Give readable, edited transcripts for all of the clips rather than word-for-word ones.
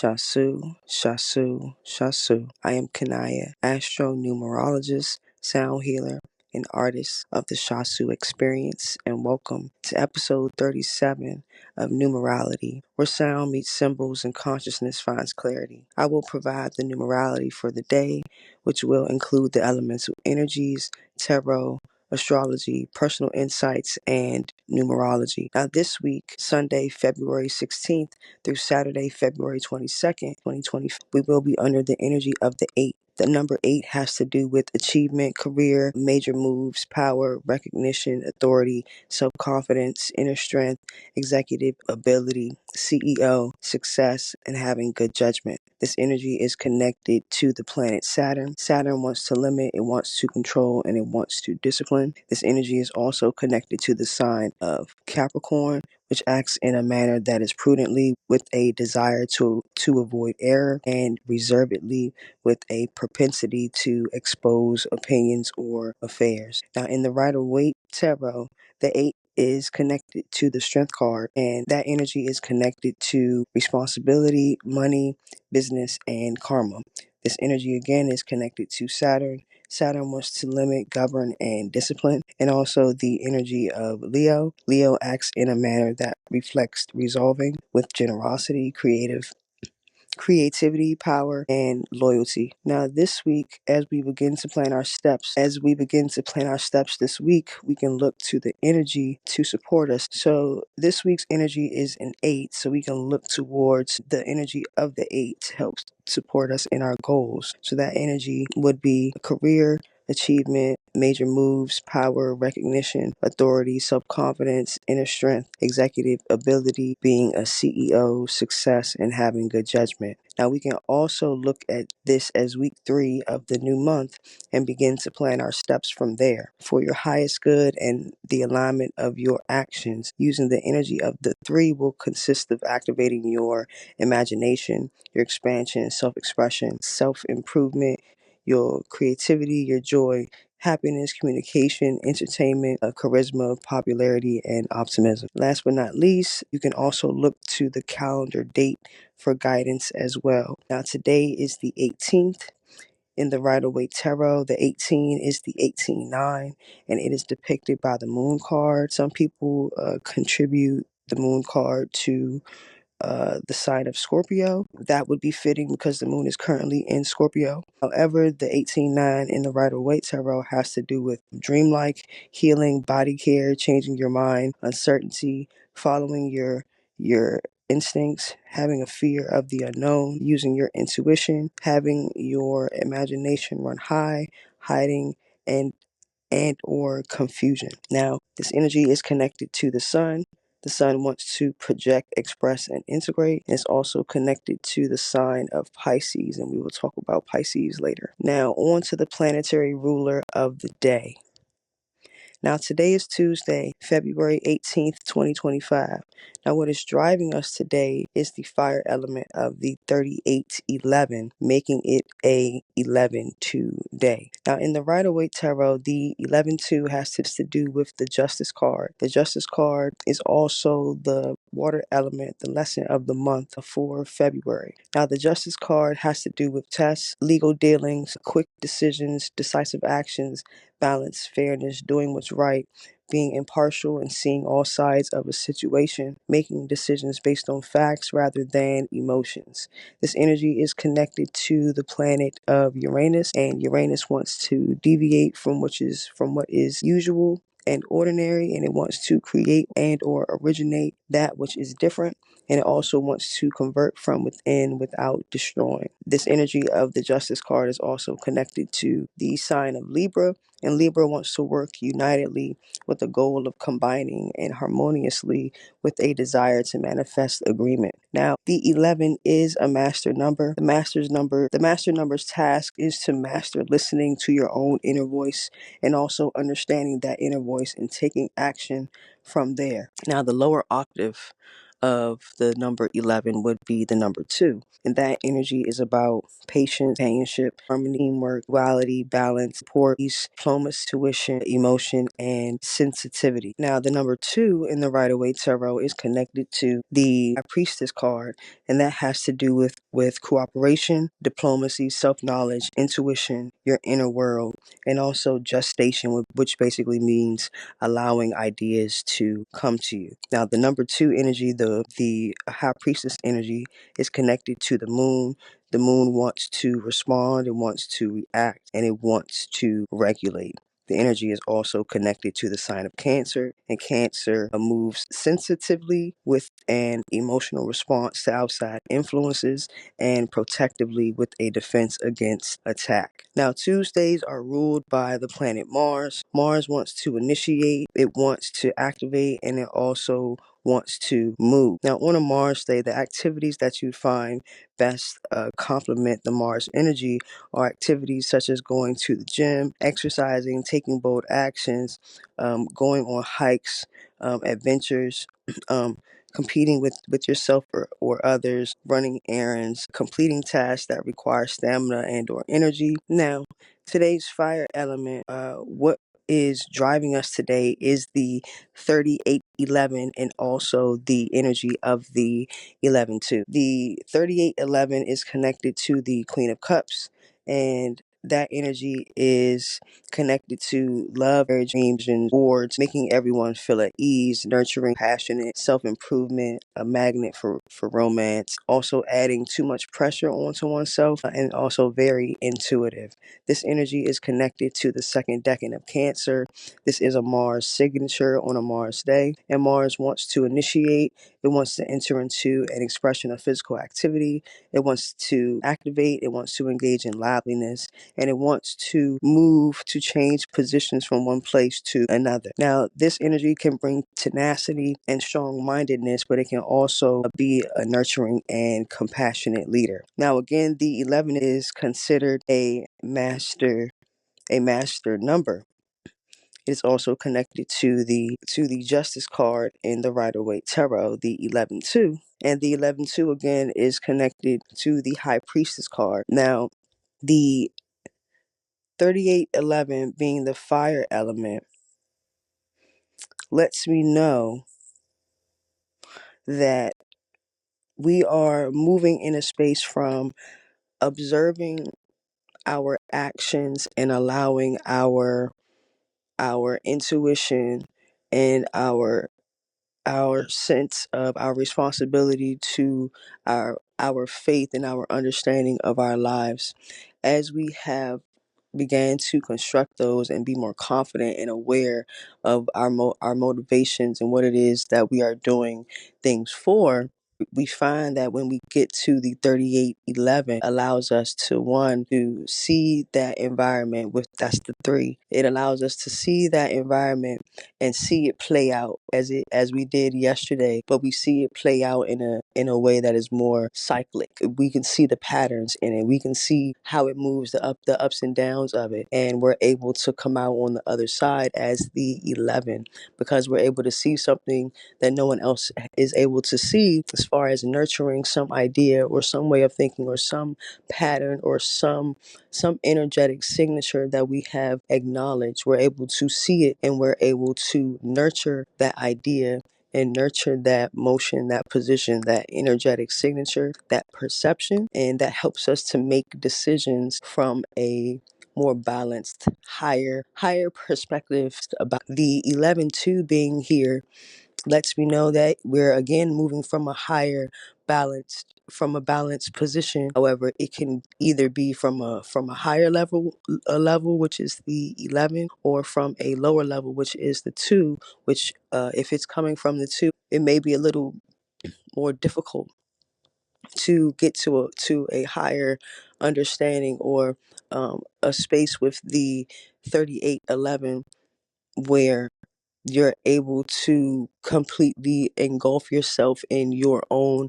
Shasu, Shasu, Shasu. I am Kanaya, astro-numerologist, sound healer, and artist of the Shasu experience, and welcome to episode 37 of Numerality, where sound meets symbols and consciousness finds clarity. I will provide the numerality for the day, which will include the elemental energies, tarot, astrology, personal insights, and numerology. Now, this week, Sunday, February 16th, through Saturday, February 22nd, 2020, we will be under the energy of the 8. The number 8 has to do with achievement, career, major moves, power, recognition, authority, self-confidence, inner strength, executive ability, CEO, success, and having good judgment. This energy is connected to the planet Saturn. Saturn wants to limit, it wants to control, and it wants to discipline. This energy is also connected to the sign of Capricorn, which acts in a manner that is prudently with a desire to avoid error, and reservedly with a propensity to expose opinions or affairs. Now, in the Rider-Waite Tarot, the 8 is connected to the Strength card, and that energy is connected to responsibility, money, business, and karma. This energy again is connected to Saturn. Saturn wants to limit, govern, and discipline, and also the energy of Leo. Leo acts in a manner that reflects resolving with generosity, creativity, power, and loyalty. Now, this week, as we begin to plan our steps, this week, we can look to the energy to support us. So this week's energy is an 8, so we can look towards the energy of the 8 to help support us in our goals. So that energy would be career, achievement, major moves, power, recognition, authority, self-confidence, inner strength, executive ability, being a CEO, success, and having good judgment. Now, we can also look at this as week 3 of the new month and begin to plan our steps from there for your highest good and the alignment of your actions. Using the energy of the 3 will consist of activating your imagination, your expansion, self-expression, self-improvement, your creativity, your joy, happiness, communication, entertainment, charisma, popularity, and optimism. Last but not least, you can also look to the calendar date for guidance as well. Now, today is the 18th. In the Rider-Waite Tarot, the 18 is the 18-9, and it is depicted by the moon card. Some people contribute the moon card to the sign of Scorpio. That would be fitting because the moon is currently in Scorpio. However, the 18-9 in the Rider-Waite Tarot has to do with dreamlike, healing, body care, changing your mind, uncertainty, following your instincts, having a fear of the unknown, using your intuition, having your imagination run high, hiding, and or confusion. Now, this energy is connected to the sun. The sun wants to project, express, and integrate. It's also connected to the sign of Pisces, and we will talk about Pisces later. Now, on to the planetary ruler of the day. Now, today is Tuesday, February 18th, 2025. Now, what is driving us today is the fire element of the 3811, making it a 11-2 day. Now, in the Rider-Waite Tarot, the 11-2 has to do with the Justice card. The Justice card is also the water element, the lesson of the month for February. Now, the Justice card has to do with tests, legal dealings, quick decisions, decisive actions, balance, fairness, doing what's right, being impartial and seeing all sides of a situation, making decisions based on facts rather than emotions. This energy is connected to the planet of Uranus, and Uranus wants to deviate from what is usual and ordinary, and it wants to create and or originate that which is different, and it also wants to convert from within without destroying. This energy of the Justice card is also connected to the sign of Libra, and Libra wants to work unitedly with the goal of combining and harmoniously with a desire to manifest agreement. Now, the 11 is a master number. The master number's task is to master listening to your own inner voice and also understanding that inner voice and taking action from there. Now, the lower octave of the number 11 would be the number 2. And that energy is about patience, companionship, harmony, teamwork, duality, balance, support, peace, diplomacy, tuition, emotion, and sensitivity. Now, the number 2 in the Rider-Waite Tarot is connected to the High Priestess card, and that has to do with cooperation, diplomacy, self-knowledge, intuition, your inner world, and also gestation, which basically means allowing ideas to come to you. Now, the number 2 energy, the High Priestess energy, is connected to the moon. The moon wants to respond, it wants to react, and it wants to regulate. The energy is also connected to the sign of Cancer, and Cancer moves sensitively with an emotional response to outside influences and protectively with a defense against attack. Now, Tuesdays are ruled by the planet Mars. Mars wants to initiate, it wants to activate, and it also wants to move. Now, on a Mars day, the activities that you find best complement the Mars energy are activities such as going to the gym, exercising, taking bold actions, going on hikes, adventures, competing with yourself or others, running errands, completing tasks that require stamina and or energy. Now, today's fire element, what is driving us today is the 3811 and also the energy of the 11-2. The 3811 is connected to the Queen of Cups, and that energy is connected to love, marriage, dreams, and boards, making everyone feel at ease, nurturing, passionate, self-improvement, a magnet for romance, also adding too much pressure onto oneself, and also very intuitive. This energy is connected to the second decan of Cancer. This is a Mars signature on a Mars day, and Mars wants to initiate, it wants to enter into an expression of physical activity, it wants to activate, it wants to engage in liveliness, and it wants to move, to change positions from one place to another. Now, this energy can bring tenacity and strong-mindedness, but it can also be a nurturing and compassionate leader. Now, again, the 11 is considered a master number. It's also connected to the Justice card in the Rider-Waite Tarot, the 11-2. And the 11-2 again is connected to the High Priestess card. Now, the 3811 being the fire element lets me know that we are moving in a space from observing our actions and allowing our intuition and our sense of our responsibility to our faith and our understanding of our lives, as we have began to construct those and be more confident and aware of our motivations and what it is that we are doing things for. We find that when we get to the 3811, allows us to, one, to see that environment with, that's the 3. It allows us to see that environment and see it play out as we did yesterday, but we see it play out in a way that is more cyclic. We can see the patterns in it, we can see how it moves, the ups and downs of it, and we're able to come out on the other side as the 11, because we're able to see something that no one else is able to see, as far as nurturing some idea or some way of thinking or some pattern or some energetic signature that we have acknowledged. We're able to see it and we're able to nurture that idea and nurture that motion, that position, that energetic signature, that perception, and that helps us to make decisions from a more balanced, higher perspective. About the 11-2 being here lets me know that we're again moving from a balanced position. However, it can either be from a higher level, which is the 11, or from a lower level, which is the 2, which if it's coming from the 2, it may be a little more difficult to get to a higher understanding, or a space with the 3811 where you're able to completely engulf yourself in your own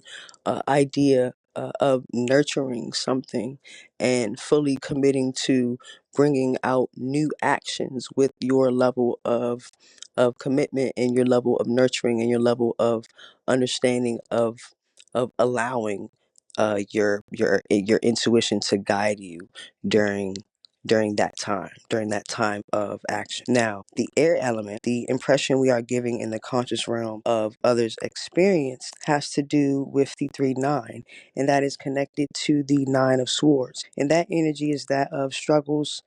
idea of nurturing something and fully committing to bringing out new actions with your level of of commitment and your level of nurturing and your level of understanding of allowing your intuition to guide you during during that time of action. Now, the air element, the impression we are giving in the conscious realm of others' experience, has to do with the 3-9, and that is connected to the 9 of Swords. And that energy is that of struggles,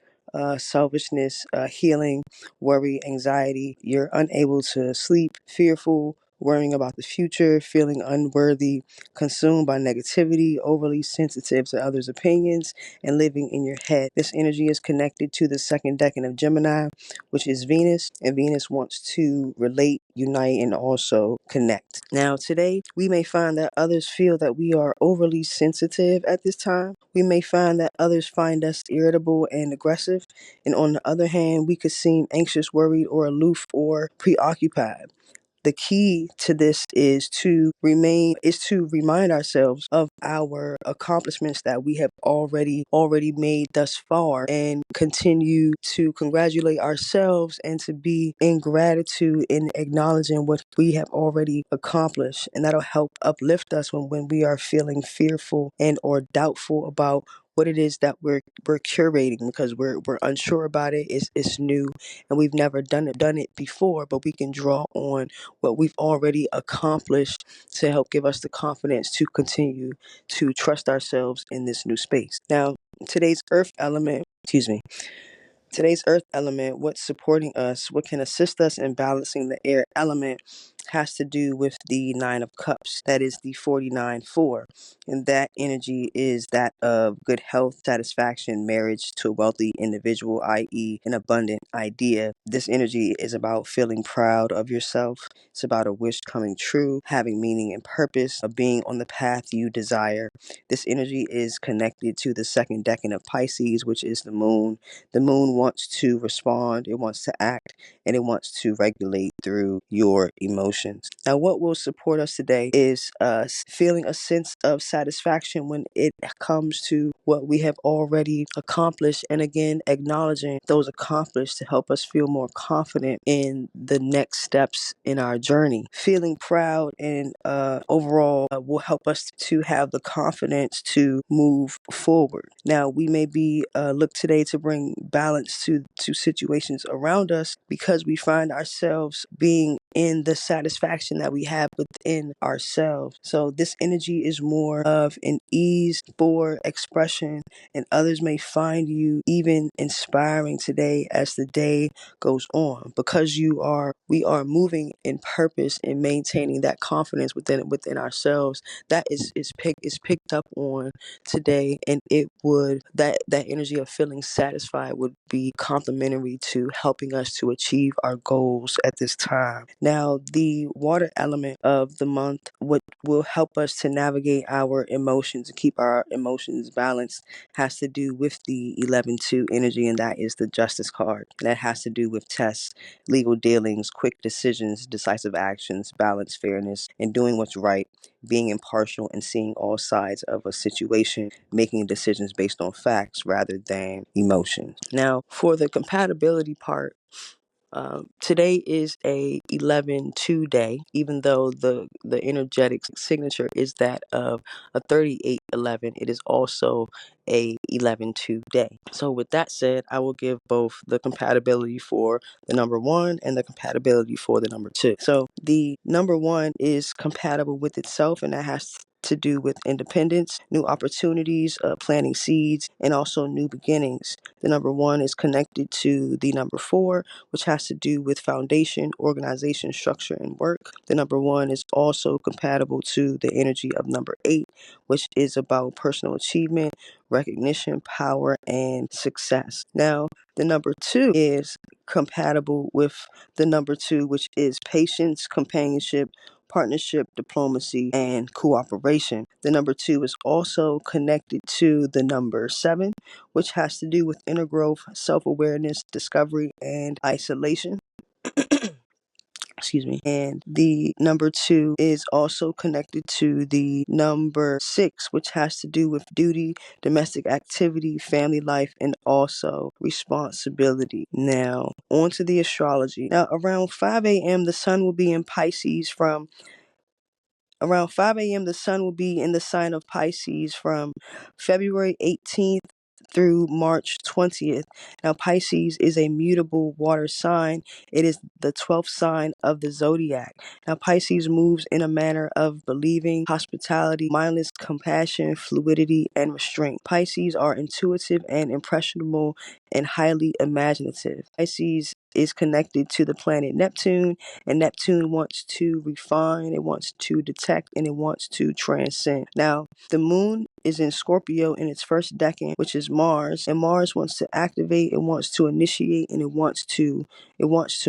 selfishness, healing, worry, anxiety. You're unable to sleep, fearful, worrying about the future, feeling unworthy, consumed by negativity, overly sensitive to others' opinions, and living in your head. This energy is connected to the second decan of Gemini, which is Venus, and Venus wants to relate, unite, and also connect. Now, today, we may find that others feel that we are overly sensitive at this time. We may find that others find us irritable and aggressive, and on the other hand, we could seem anxious, worried, or aloof or preoccupied. The key to this is to remind ourselves of our accomplishments that we have already made thus far, and continue to congratulate ourselves and to be in gratitude in acknowledging what we have already accomplished. And that'll help uplift us when we are feeling fearful and or doubtful about what it is that we're curating, because we're unsure about it. It's new and we've never done it before, but we can draw on what we've already accomplished to help give us the confidence to continue to trust ourselves in this new space. Now, today's earth element, excuse me, Today's earth element, what's supporting us, what can assist us in balancing the air element, has to do with the 9 of Cups. That is the 49-4. And that energy is that of good health, satisfaction, marriage to a wealthy individual, i.e., an abundant idea. This energy is about feeling proud of yourself. It's about a wish coming true, having meaning and purpose, of being on the path you desire. This energy is connected to the second decan of Pisces, which is the moon. The moon wants to respond, it wants to act, and it wants to regulate through your emotions. Now, what will support us today is feeling a sense of satisfaction when it comes to what we have already accomplished, and again, acknowledging those accomplished to help us feel more confident in the next steps in our journey. Feeling proud and overall will help us to have the confidence to move forward. Now, we may be look today to bring balance to situations around us, because we find ourselves being in the satisfaction that we have within ourselves. So this energy is more of an ease for expression, and others may find you even inspiring today as the day goes on, because we are moving in purpose and maintaining that confidence within ourselves. That is picked up on today, and it would that energy of feeling satisfied would be complementary to helping us to achieve our goals at this time. Now, the water element of the month, what will help us to navigate our emotions and keep our emotions balanced, has to do with the 11-2 energy, and that is the Justice card. That has to do with tests, legal dealings, quick decisions, decisive actions, balance, fairness, and doing what's right, being impartial and seeing all sides of a situation, making decisions based on facts rather than emotions. Now, for the compatibility part, today is a 11-2 day, even though the energetic signature is that of a 38-11. It is also a 11-2 day. So with that said, I will give both the compatibility for the number 1 and the compatibility for the number 2. So the number 1 is compatible with itself, and that has to do with independence, new opportunities, planting seeds, and also new beginnings. The number 1 is connected to the number 4, which has to do with foundation, organization, structure, and work. The number 1 is also compatible to the energy of number 8, which is about personal achievement, recognition, power, and success. Now, the number 2 is compatible with the number 2, which is patience, companionship, partnership, diplomacy, and cooperation. The number 2 is also connected to the number 7, which has to do with inner growth, self-awareness, discovery, and isolation. And the number 2 is also connected to the number 6, which has to do with duty, domestic activity, family life, and also responsibility. Now, on to the astrology. Now, around 5 a.m., the sun will be in Pisces from Around 5 a.m., the sun will be in the sign of Pisces from February 18th through March 20th. Now, Pisces is a mutable water sign. It is the 12th sign of the zodiac. Now, Pisces moves in a manner of believing, hospitality, mindless compassion, fluidity, and restraint. Pisces are intuitive and impressionable and highly imaginative. Pisces is connected to the planet Neptune, and Neptune wants to refine, it wants to detect, and it wants to transcend. Now, the moon is in Scorpio in its first decan, which is Mars, and Mars wants to activate, it wants to initiate, and it wants to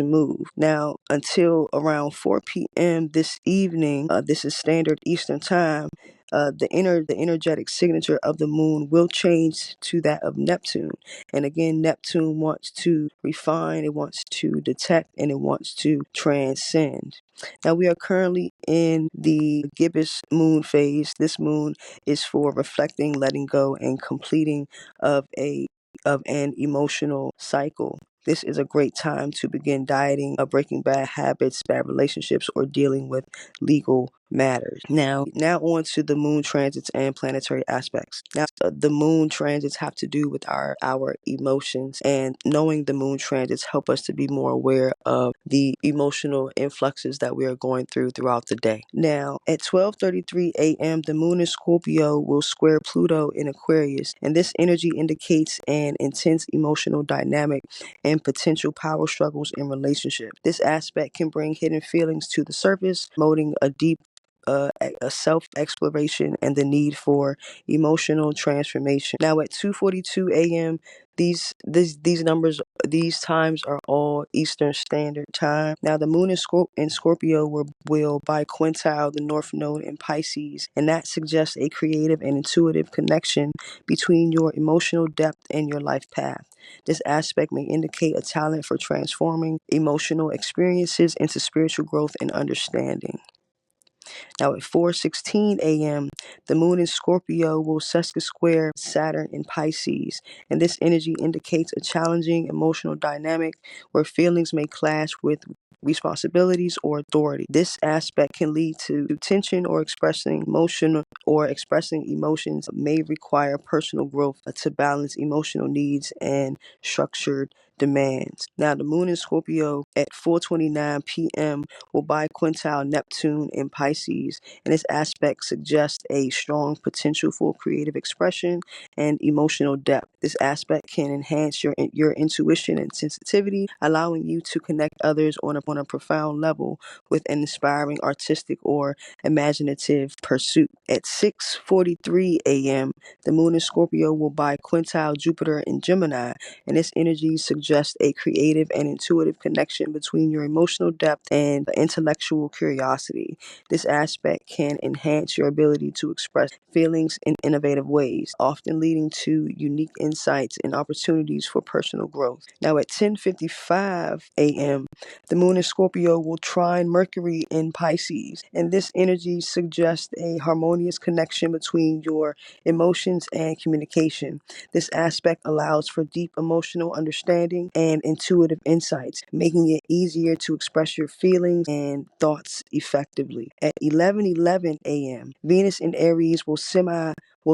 move. Now, until around 4 p.m. this evening, this is standard Eastern time, the energetic signature of the moon will change to that of Neptune. And again, Neptune wants to refine, it wants to detect, and it wants to transcend. Now, we are currently in the gibbous moon phase. This moon is for reflecting, letting go, and completing of an emotional cycle. This is a great time to begin dieting, breaking bad habits, bad relationships, or dealing with legal matters. Now on to the moon transits and planetary aspects. Now, the moon transits have to do with our emotions, and knowing the moon transits help us to be more aware of the emotional influxes that we are going throughout the day. Now, at 12:33 a.m., the moon in Scorpio will square Pluto in Aquarius, and this energy indicates an intense emotional dynamic and potential power struggles in relationships. This aspect can bring hidden feelings to the surface, promoting a deep a self-exploration and the need for emotional transformation. Now, at 2:42 a.m., these times are all Eastern Standard Time. Now, the moon in Scorpio will biquintile the North Node in Pisces, and that suggests a creative and intuitive connection between your emotional depth and your life path. This aspect may indicate a talent for transforming emotional experiences into spiritual growth and understanding. Now, at 4:16 a.m., the moon in Scorpio will sesquisquare Saturn in Pisces, and this energy indicates a challenging emotional dynamic where feelings may clash with responsibilities or authority. This aspect can lead to tension, or expressing emotions may require personal growth to balance emotional needs and structured demands. Now, the moon in Scorpio at 4:29 p.m. will biquintile Neptune in Pisces, and this aspect suggests a strong potential for creative expression and emotional depth. This aspect can enhance your intuition and sensitivity, allowing you to connect others on a profound level with an inspiring artistic or imaginative pursuit. At 6:43 a.m., the moon in Scorpio will biquintile Jupiter in Gemini, and this energy suggests a creative and intuitive connection between your emotional depth and intellectual curiosity. This aspect can enhance your ability to express feelings in innovative ways, often leading to unique insights and opportunities for personal growth. Now, at 10:55 a.m., the moon in Scorpio will trine Mercury in Pisces, and this energy suggests a harmonious connection between your emotions and communication. This aspect allows for deep emotional understanding and intuitive insights, making it easier to express your feelings and thoughts effectively. At 11:11 a.m., Venus in Aries will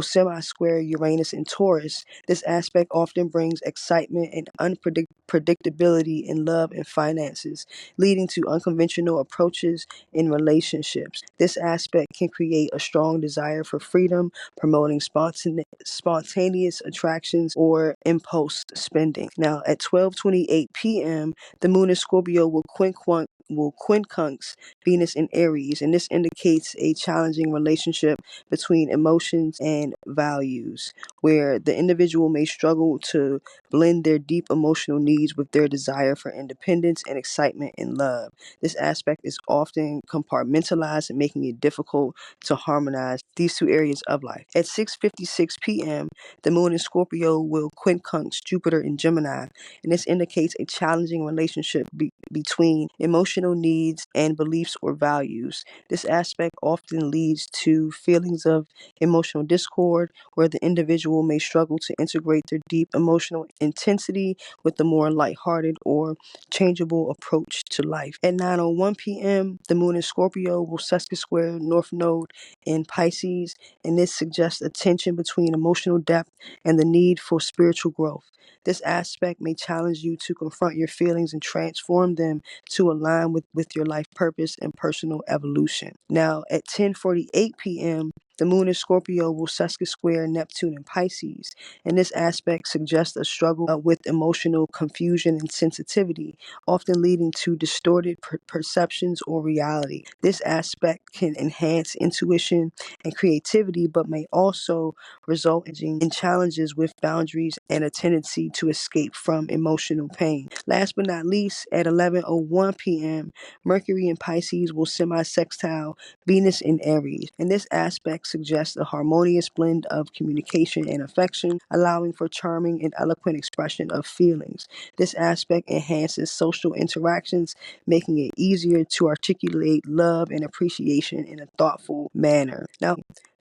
semi-square Uranus in Taurus. This aspect often brings excitement and unpredictability in love and finances, leading to unconventional approaches in relationships. This aspect can create a strong desire for freedom, promoting spontaneous attractions or impulse spending. Now, at 12:28 p.m., the moon in Scorpio will quincunx Venus in Aries, and this indicates a challenging relationship between emotions and values, where the individual may struggle to blend their deep emotional needs with their desire for independence and excitement in love. This aspect is often compartmentalized, making it difficult to harmonize these two areas of life. At 6:56 p.m., the moon in Scorpio will quincunx Jupiter in Gemini, and this indicates a challenging relationship between emotional emotional needs and beliefs or values. This aspect often leads to feelings of emotional discord, where the individual may struggle to integrate their deep emotional intensity with a more lighthearted or changeable approach to life. At 9:01 p.m., the moon in Scorpio will sesqui square North Node in Pisces, and this suggests a tension between emotional depth and the need for spiritual growth. This aspect may challenge you to confront your feelings and transform them to align with your life purpose and personal evolution. Now, at 10:48 p.m., the moon in Scorpio will sesqui square Neptune in Pisces, and this aspect suggests a struggle with emotional confusion and sensitivity, often leading to distorted perceptions or reality. This aspect can enhance intuition and creativity, but may also result in challenges with boundaries and a tendency to escape from emotional pain. Last but not least, at 11:01 p.m., Mercury in Pisces will semi-sextile Venus in Aries, and this aspect suggests a harmonious blend of communication and affection, allowing for charming and eloquent expression of feelings. This aspect enhances social interactions, making it easier to articulate love and appreciation in a thoughtful manner. Now,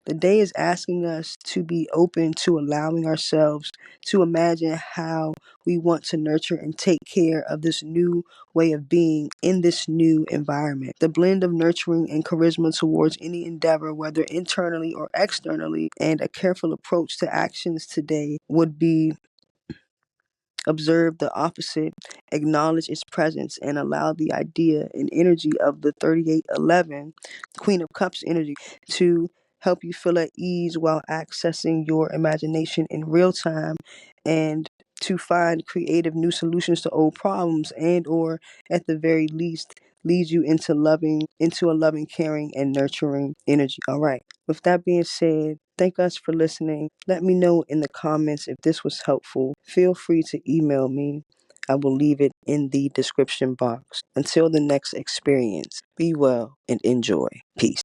the day is asking us to be open to allowing ourselves to imagine how we want to nurture and take care of this new way of being in this new environment. The blend of nurturing and charisma towards any endeavor, whether internally or externally, and a careful approach to actions today would be observe the opposite, acknowledge its presence, and allow the idea and energy of the 3811, Queen of Cups energy, to help you feel at ease while accessing your imagination in real time, and to find creative new solutions to old problems, and or at the very least leads you into a loving, caring, and nurturing energy. All right. With that being said, thank us for listening. Let me know in the comments if this was helpful. Feel free to email me. I will leave it in the description box. Until the next experience, be well and enjoy. Peace.